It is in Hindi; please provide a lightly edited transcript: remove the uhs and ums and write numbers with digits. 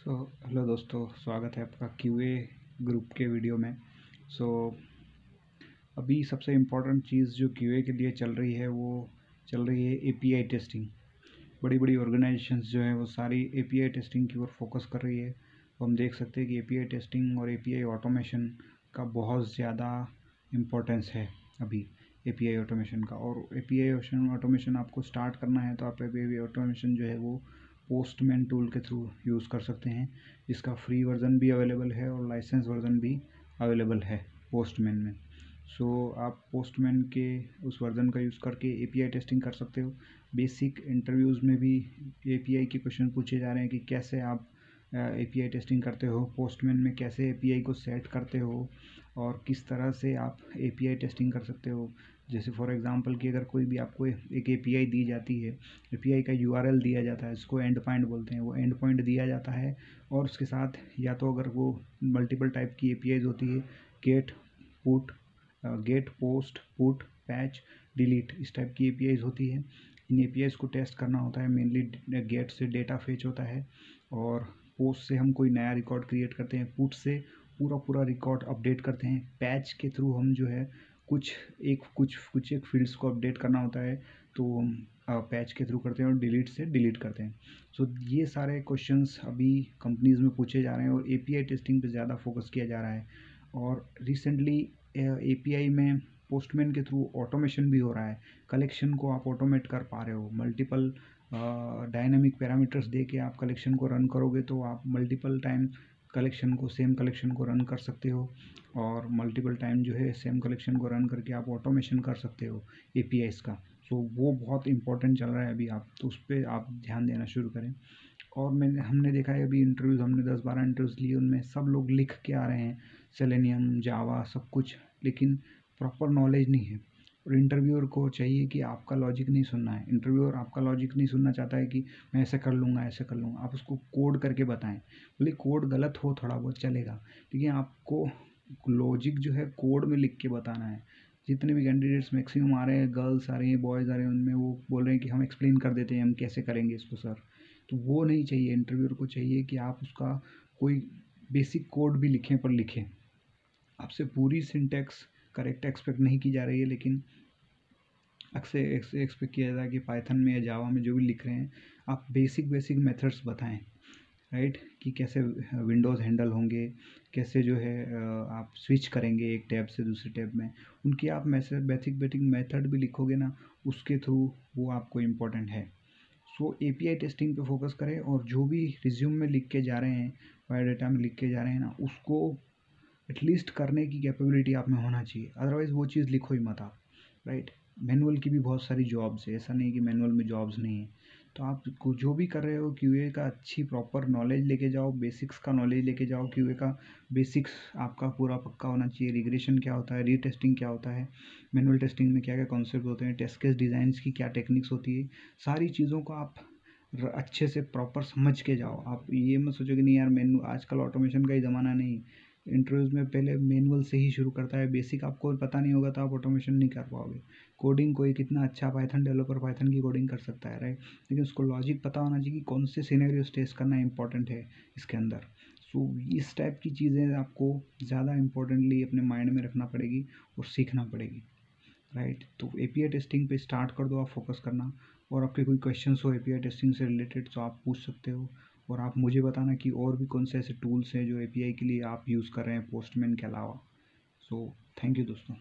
हेलो दोस्तों, स्वागत है आपका क्यूए ग्रुप के वीडियो में। अभी सबसे इम्पोर्टेंट चीज़ जो क्यूए के लिए चल रही है वो चल रही है एपीआई टेस्टिंग। बड़ी बड़ी ऑर्गेनाइजेशंस जो हैं वो सारी एपीआई टेस्टिंग की ओर फोकस कर रही है। तो हम देख सकते हैं कि एपीआई टेस्टिंग और एपीआई ऑटोमेशन का बहुत ज़्यादा इम्पोर्टेंस है अभी एपीआई ऑटोमेशन का। और एपीआई ऑटोमेशन आपको स्टार्ट करना है तो आप एपीआई ऑटोमेशन जो है वो पोस्टमैन टूल के थ्रू यूज़ कर सकते हैं। इसका फ्री वर्ज़न भी अवेलेबल है और लाइसेंस वर्ज़न भी अवेलेबल है पोस्टमैन में। आप पोस्टमैन के उस वर्ज़न का यूज़ करके एपीआई टेस्टिंग कर सकते हो। बेसिक इंटरव्यूज़ में भी एपीआई के क्वेश्चन पूछे जा रहे हैं कि कैसे आप एपीआई टेस्टिंग करते हो, पोस्टमैन में कैसे एपीआई को सेट करते हो और किस तरह से आप एपीआई टेस्टिंग कर सकते हो। जैसे फॉर एग्जांपल कि अगर कोई भी आपको एक एपीआई दी जाती है, एपीआई का यूआरएल दिया जाता है, इसको एंड पॉइंट बोलते हैं, वो एंड पॉइंट दिया जाता है और उसके साथ या तो अगर वो मल्टीपल टाइप की एपीआईज होती है, get put get post put patch delete, इस टाइप की एपीआईज होती है। इन एपीआईज को टेस्ट करना होता है। मेनली गेट से डेटा फेच होता है और पोस्ट से हम कोई नया रिकॉर्ड क्रिएट करते हैं, पुट से पूरा रिकॉर्ड अपडेट करते हैं, पैच के थ्रू हम जो है कुछ एक फील्ड्स को अपडेट करना होता है तो हम पैच के थ्रू करते हैं और डिलीट से डिलीट करते हैं। ये सारे क्वेश्चंस अभी कंपनीज़ में पूछे जा रहे हैं और एपीआई टेस्टिंग पे ज़्यादा फोकस किया जा रहा है। और रिसेंटली एपीआई में पोस्टमैन के थ्रू ऑटोमेशन भी हो रहा है। कलेक्शन को आप ऑटोमेट कर पा रहे हो। मल्टीपल डायनामिक पैरामीटर्स दे के आप कलेक्शन को रन करोगे तो आप मल्टीपल टाइम सेम कलेक्शन को रन कर सकते हो और मल्टीपल टाइम जो है सेम कलेक्शन को रन करके आप ऑटोमेशन कर सकते हो एपीआईज़ का। वो बहुत इंपॉर्टेंट चल रहा है अभी, आप तो उस पर आप ध्यान देना शुरू करें। और हमने देखा है अभी इंटरव्यूज़, हमने 10-12 इंटरव्यूज़ लिए, उनमें सब लोग लिख के आ रहे हैं सेलेनियम जावा सब कुछ, लेकिन प्रॉपर नॉलेज नहीं है। और इंटरव्यूअर को चाहिए कि आपका लॉजिक नहीं सुनना है। इंटरव्यूअर आपका लॉजिक नहीं सुनना चाहता है कि मैं ऐसे कर लूँगा ऐसे कर लूँगा। आप उसको कोड करके बताएं। भले कोड गलत हो थोड़ा बहुत चलेगा, लेकिन आपको लॉजिक जो है कोड में लिख के बताना है। जितने भी कैंडिडेट्स मैक्सिमम आ रहे हैं, गर्ल्स आ रही हैं, बॉयज़ आ रहे हैं, उनमें वो बोल रहे हैं कि हम एक्सप्लेन कर देते हैं, हम कैसे करेंगे इसको सर। तो वो नहीं चाहिए। इंटरव्यूअर को चाहिए कि आप उसका कोई बेसिक कोड भी लिखें, पर लिखें। आपसे पूरी सिंटैक्स करेक्ट एक्सपेक्ट नहीं की जा रही है, लेकिन अक्सर एक्सपेक्ट किया जाता है कि पाइथन में या जावा में जो भी लिख रहे हैं आप बेसिक मेथड्स बताएं, राइट। कि कैसे विंडोज़ हैंडल होंगे, कैसे जो है आप स्विच करेंगे एक टैब से दूसरे टैब में, उनकी आप बेसिक मेथड भी लिखोगे ना, उसके थ्रू वो आपको इम्पोर्टेंट है। एपीआई टेस्टिंग पे फोकस करें और जो भी रिज्यूम में लिख के जा रहे हैं, बायोडाटा में लिख के जा रहे हैं ना, उसको एटलीस्ट करने की कैपेबिलिटी आप में होना चाहिए। अदरवाइज़ वो चीज़ लिखो ही मत आप, राइट। मैनुअल की भी बहुत सारी जॉब्स है, ऐसा नहीं कि मैनुअल में जॉब्स नहीं है। तो आप जो भी कर रहे हो क्यूए का अच्छी प्रॉपर नॉलेज लेके जाओ, बेसिक्स का नॉलेज लेके जाओ। क्यूए का बेसिक्स आपका पूरा पक्का होना चाहिए। रिग्रेशन क्या होता है, रीटेस्टिंग क्या होता है, मैनुअल टेस्टिंग में क्या क्या कॉन्सेप्ट होते हैं, टेस्ट केस डिज़ाइंस की क्या टेक्निक्स होती है, सारी चीज़ों को आप अच्छे से प्रॉपर समझ के जाओ। आप ये मत सोचो कि नहीं यार मैनु आजकल ऑटोमेशन का ही ज़माना नहीं। इंटरव्यूज़ में पहले मैनुअल से ही शुरू करता है। बेसिक आपको पता नहीं होगा तो आप ऑटोमेशन नहीं कर पाओगे। कोडिंग कोई कितना अच्छा पाइथन डेवलपर पाइथन की कोडिंग कर सकता है, राइट, लेकिन उसको लॉजिक पता होना चाहिए कि कौन से सिनेरियोस टेस्ट करना इंपॉर्टेंट है इसके अंदर। इस टाइप की चीज़ें आपको ज़्यादा इंपॉर्टेंटली अपने माइंड में रखना पड़ेगी और सीखना पड़ेगी, राइट। तो एपीआई टेस्टिंग पे स्टार्ट कर दो आप फोकस करना। और आपके कोई क्वेश्चंस हो एपीआई टेस्टिंग से रिलेटेड तो आप पूछ सकते हो। और आप मुझे बताना कि और भी कौन से ऐसे टूल्स हैं जो एपीआई के लिए आप यूज़ कर रहे हैं पोस्टमैन के अलावा। थैंक यू दोस्तों।